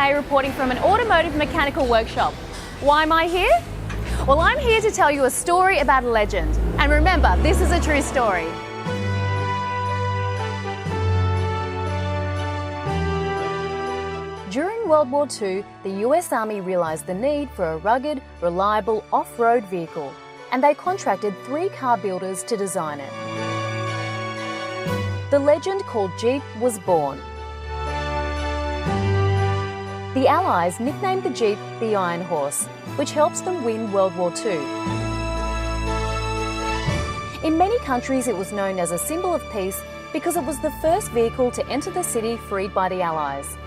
today reporting from an automotive mechanical workshop. Why am I here? Well, I'm here to tell you a story about a legend. And remember, this is a true story. During World War II, the US Army realised the need for a rugged, reliable off-road vehicle, and they contracted 3 car builders to design it. The legend called Jeep was born. The Allies nicknamed the Jeep the Iron Horse, which helps them win World War II. In many countries, it was known as a symbol of peace because it was the first vehicle to enter the city freed by the Allies.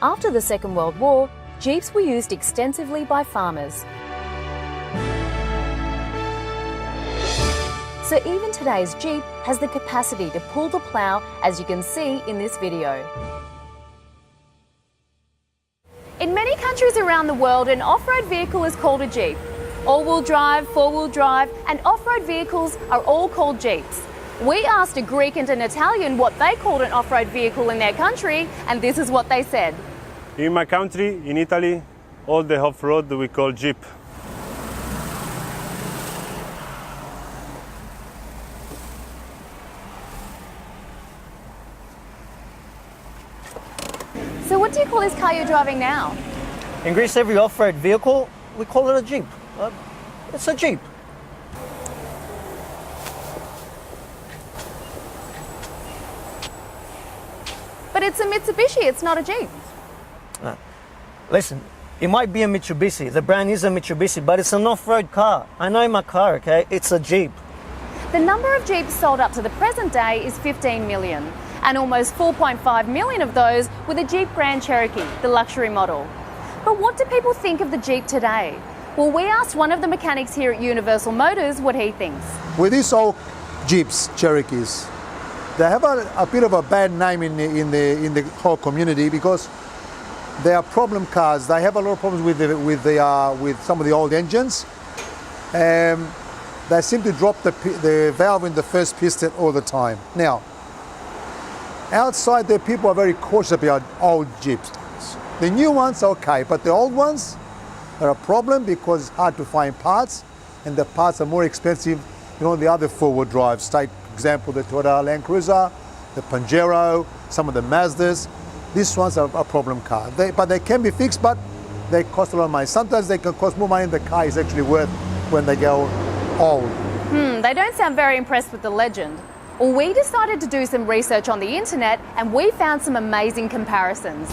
After the Second World War, Jeeps were used extensively by farmers. So even today's Jeep has the capacity to pull the plough, as you can see in this video. In many countries around the world, an off-road vehicle is called a Jeep. All-wheel drive, four-wheel drive, and off-road vehicles are all called Jeeps. We asked a Greek and an Italian what they called an off-road vehicle in their country, and this is what they said. In my country, in Italy, all the off-road we call Jeep. So what do you call this car you're driving now? In Greece, every off-road vehicle, we call it a Jeep. It's a Jeep. But it's a Mitsubishi, it's not a Jeep. Listen, it might be a Mitsubishi, the brand is a Mitsubishi, but it's an off-road car. I know my car, okay? It's a Jeep. The number of Jeeps sold up to the present day is 15 million, and almost 4.5 million of those were the Jeep Grand Cherokee, the luxury model. But what do people think of the Jeep today? Well, we asked one of the mechanics here at Universal Motors what he thinks. With these old Jeeps, Cherokees, they have a bit of a bad name in the whole community because they are problem cars. They have a lot of problems with some of the old engines. They seem to drop the valve in the first piston all the time. Now, outside there, people are very cautious about old Jeeps. The new ones are okay, but the old ones are a problem because it's hard to find parts, and the parts are more expensive than all the other four-wheel drives. Take example the Toyota Land Cruiser, the Pajero, some of the Mazdas. These ones are a problem car. But they can be fixed, but they cost a lot of money. Sometimes they can cost more money than the car is actually worth when they go old. They don't sound very impressed with the legend. Well, we decided to do some research on the internet and we found some amazing comparisons.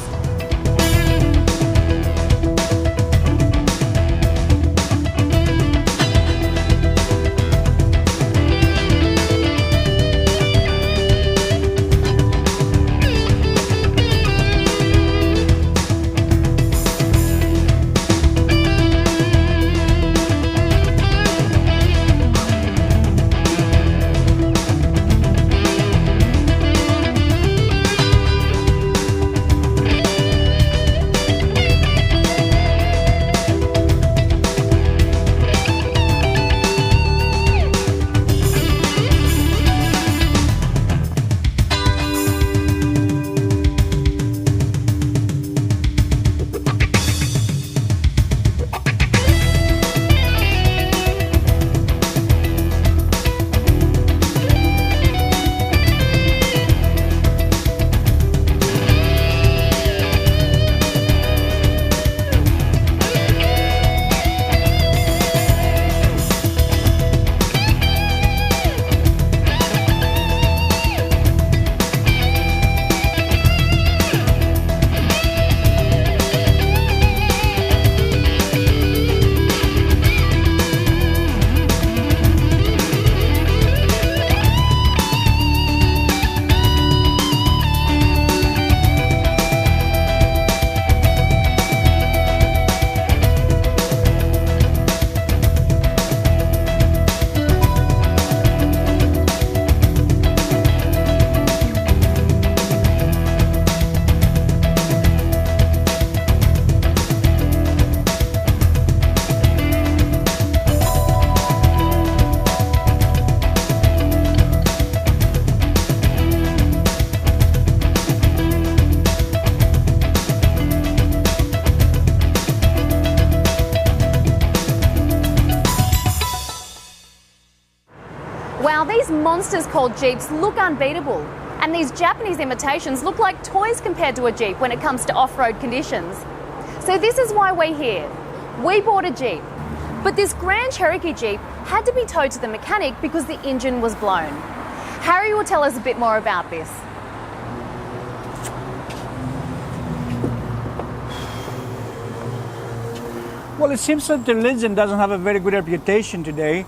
These monsters called Jeeps look unbeatable, and these Japanese imitations look like toys compared to a Jeep when it comes to off-road conditions. So this is why we're here. We bought a Jeep, but this Grand Cherokee Jeep had to be towed to the mechanic because the engine was blown. Harry will tell us a bit more about this. Well, it seems that the Legend doesn't have a very good reputation today,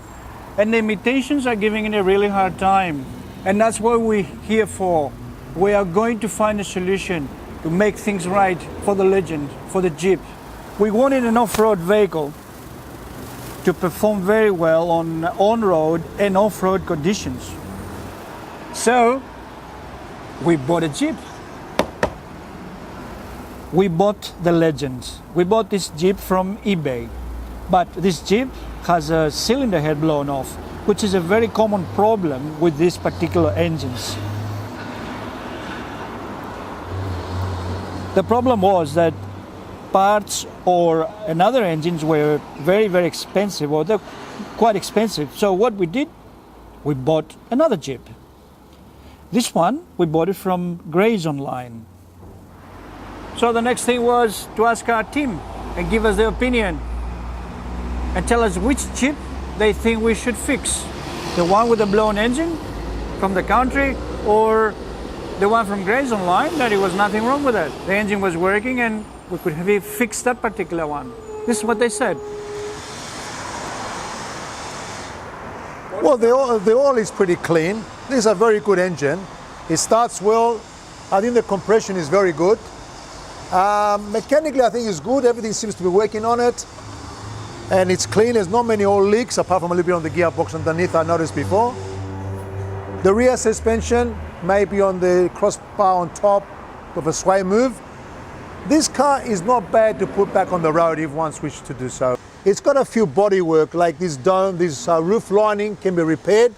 and the imitations are giving it a really hard time. And that's what we're here for. We are going to find a solution to make things right for the Legend, for the Jeep. We wanted an off-road vehicle to perform very well on on-road and off-road conditions. So, we bought a Jeep. We bought the Legend. We bought this Jeep from eBay. But this Jeep has a cylinder head blown off, which is a very common problem with these particular engines. The problem was that parts or another engines were very, very expensive, or they're quite expensive. So what we did, we bought another Jeep. This one, we bought it from Grays Online. So the next thing was to ask our team and give us their opinion and tell us which Jeep they think we should fix. The one with the blown engine from the country, or the one from Grays Online, that it was nothing wrong with it. The engine was working and we could have fixed that particular one. This is what they said. Well, the oil is pretty clean. This is a very good engine. It starts well. I think the compression is very good. Mechanically, I think it's good. Everything seems to be working on it. And it's clean. There's not many oil leaks, apart from a little bit on the gearbox underneath I noticed before. The rear suspension may be on the crossbar on top with a sway move. This car is not bad to put back on the road if one wishes to do so. It's got a few body work, like this dome, this roof lining can be repaired.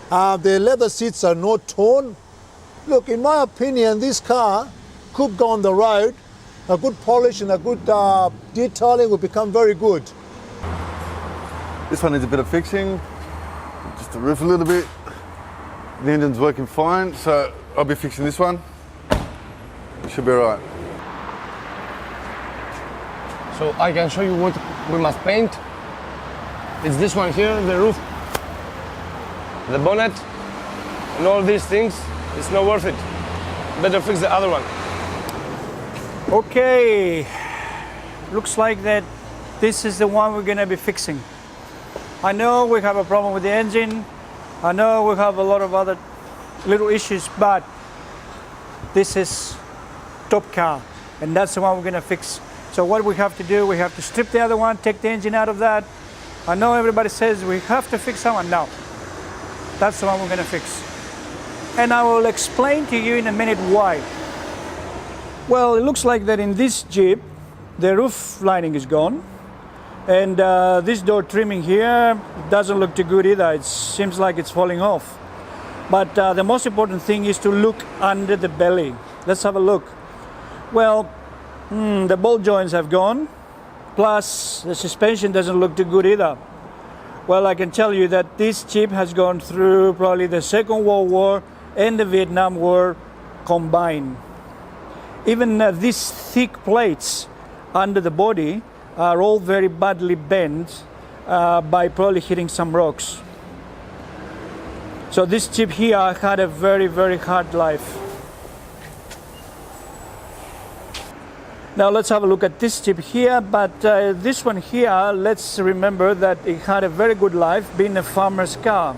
The leather seats are not torn. Look, in my opinion, this car could go on the road. A good polish and a good detailing will become very good. This one needs a bit of fixing, just the roof a little bit. The engine's working fine, so I'll be fixing this one. Should be all right. So I can show you what we must paint. It's this one here, the roof, the bonnet, and all these things. It's not worth it. Better fix the other one. Okay, looks like that this is the one we're gonna be fixing. I know we have a problem with the engine. I know we have a lot of other little issues, but this is top car, and that's the one we're gonna fix. So what we have to do, we have to strip the other one, take the engine out of that. I know everybody says we have to fix that one. No, that's the one we're gonna fix. And I will explain to you in a minute why. Well, it looks like that in this Jeep, the roof lining is gone. And this door trimming here doesn't look too good either. It seems like it's falling off. But the most important thing is to look under the belly. Let's have a look. Well, the ball joints have gone. Plus, the suspension doesn't look too good either. Well, I can tell you that this Jeep has gone through probably the Second World War and the Vietnam War combined. Even these thick plates under the body are all very badly bent by probably hitting some rocks. So this Jeep here had a very, very hard life. Now let's have a look at this Jeep here, but this one here, let's remember that it had a very good life being a farmer's car.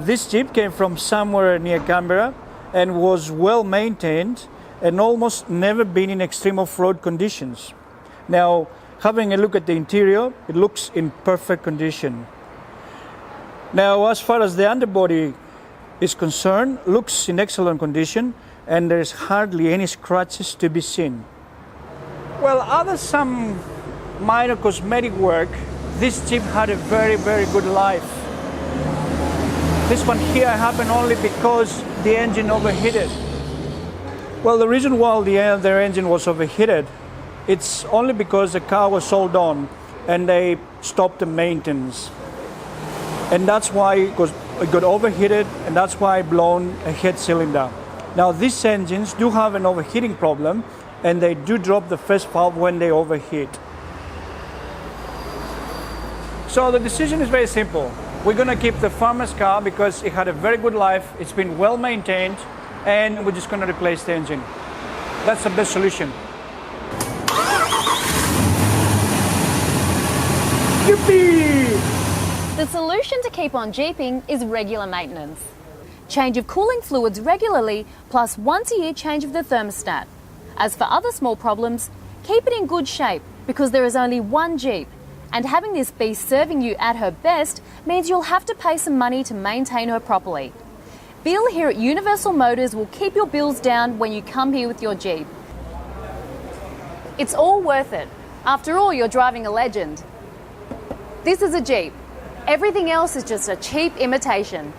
This Jeep came from somewhere near Canberra and was well maintained and almost never been in extreme off-road conditions. Now, having a look at the interior, it looks in perfect condition. Now, as far as the underbody is concerned, looks in excellent condition, and there's hardly any scratches to be seen. Well, other some minor cosmetic work, this Jeep had a very, very good life. This one here happened only because the engine overheated. Well, the reason why their engine was overheated, it's only because the car was sold on and they stopped the maintenance. And that's why it was it got overheated, and that's why blown a head cylinder. Now these engines do have an overheating problem, and they do drop the first valve when they overheat. So the decision is very simple. We're going to keep the farmer's car because it had a very good life, it's been well maintained, and we're just going to replace the engine. That's the best solution. Yippee! The solution to keep on Jeeping is regular maintenance. Change of cooling fluids regularly, plus once a year change of the thermostat. As for other small problems, keep it in good shape because there is only one Jeep, and having this beast serving you at her best means you'll have to pay some money to maintain her properly. Bill here at Universal Motors will keep your bills down when you come here with your Jeep. It's all worth it. After all, you're driving a legend. This is a Jeep. Everything else is just a cheap imitation.